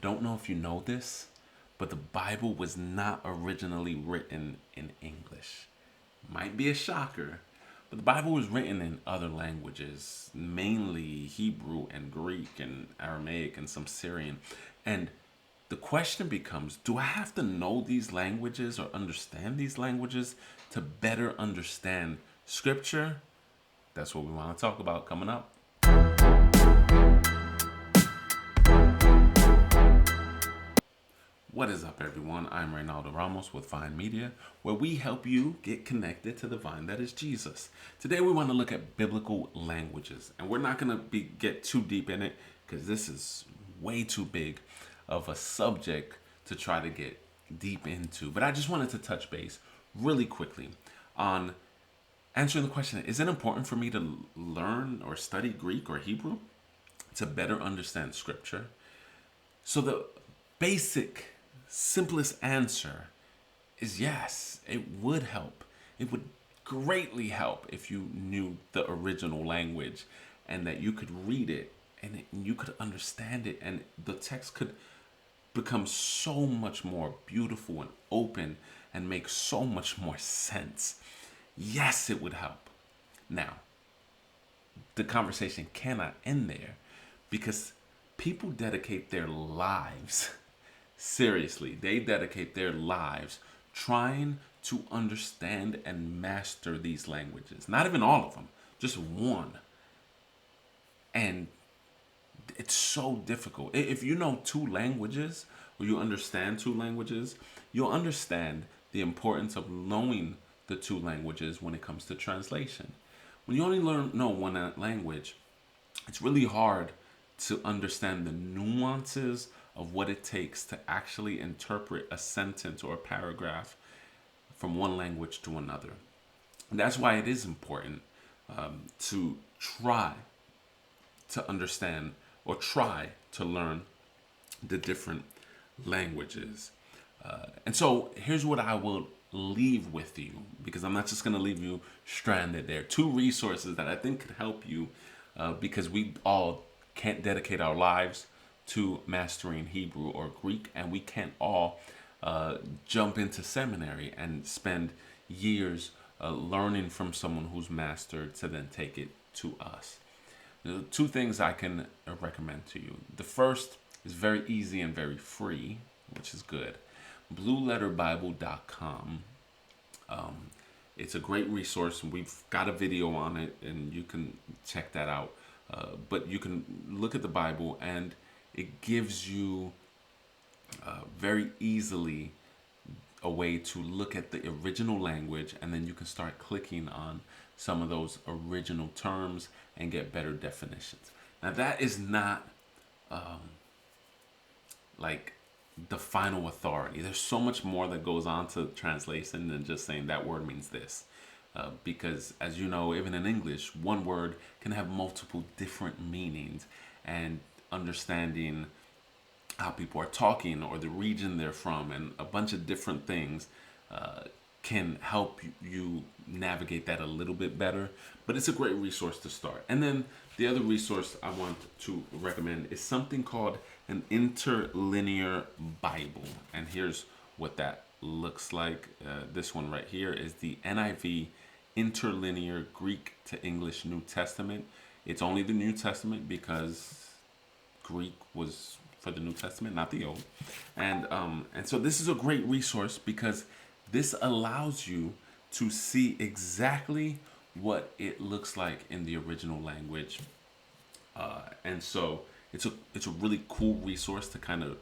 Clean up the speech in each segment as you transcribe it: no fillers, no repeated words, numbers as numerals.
Don't know if you know this, but the Bible was not originally written in English. Might be a shocker, but the Bible was written in other languages, mainly Hebrew and Greek and Aramaic and some Syrian. And the question becomes, do I have to know these languages or understand these languages to better understand Scripture? That's what we want to talk about coming up. What is up, everyone? I'm Reynaldo Ramos with VineMedia, where we help you get connected to the vine that is Jesus. Today, we want to look at biblical languages, and we're not going to get too deep in it because this is way too big of a subject to try to get deep into. But I just wanted to touch base really quickly on answering the question: is it important for me to learn or study Greek or Hebrew to better understand Scripture? So the basic, simplest answer is yes, it would help. It would greatly help if you knew the original language and that you could read it and you could understand it, and the text could become so much more beautiful and open and make so much more sense. Yes, it would help. Now, the conversation cannot end there because people dedicate their lives, seriously, they dedicate their lives trying to understand and master these languages. Not even all of them, just one. And it's so difficult. If you know two languages or you understand two languages, you'll understand the importance of knowing the two languages when it comes to translation. When you only know one language, it's really hard to understand the nuances of what it takes to actually interpret a sentence or a paragraph from one language to another. And that's why it is important to try to understand or try to learn the different languages. And so here's what I will leave with you, because I'm not just going to leave you stranded there. Two resources that I think could help you because we all can't dedicate our lives to mastering Hebrew or Greek, and we can't all jump into seminary and spend years learning from someone who's mastered to then take it to us. The two things I can recommend to you. The first is very easy and very free, which is good. BlueLetterBible.com. It's a great resource. We've got a video on it, and you can check that out. But you can look at the Bible, and it gives you very easily a way to look at the original language, and then you can start clicking on some of those original terms and get better definitions. Now, that is not like the final authority. There's so much more that goes on to translation than just saying that word means this. Because, as you know, even in English, one word can have multiple different meanings, and understanding how people are talking or the region they're from and a bunch of different things can help you navigate that a little bit better. But it's a great resource to start. And then the other resource I want to recommend is something called an interlinear Bible. And here's what that looks like. This one right here is the NIV Interlinear Greek to English New Testament. It's only the New Testament because Greek was for the New Testament, not the Old. And so this is a great resource because this allows you to see exactly what it looks like in the original language. And so it's a really cool resource to kind of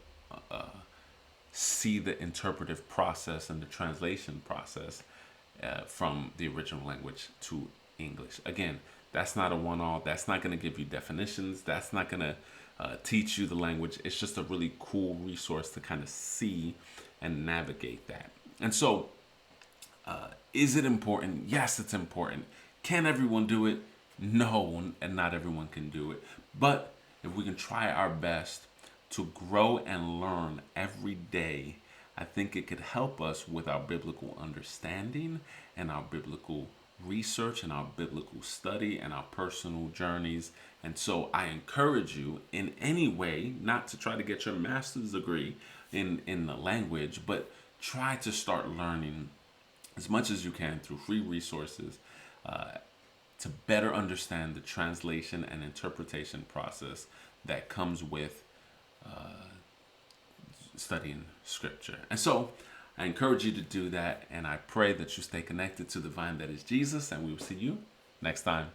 see the interpretive process and the translation process from the original language to English. Again, that's not a one-all. That's not going to give you definitions. That's not going to teach you the language. It's just a really cool resource to kind of see and navigate that. And so, is it important? Yes, it's important. Can everyone do it? No, and not everyone can do it. But if we can try our best to grow and learn every day, I think it could help us with our biblical understanding and our biblical research and our biblical study and our personal journeys. And so I encourage you in any way not to try to get your master's degree in the language, but try to start learning as much as you can through free resources to better understand the translation and interpretation process that comes with studying scripture. And so I encourage you to do that, and I pray that you stay connected to the vine that is Jesus, and we will see you next time.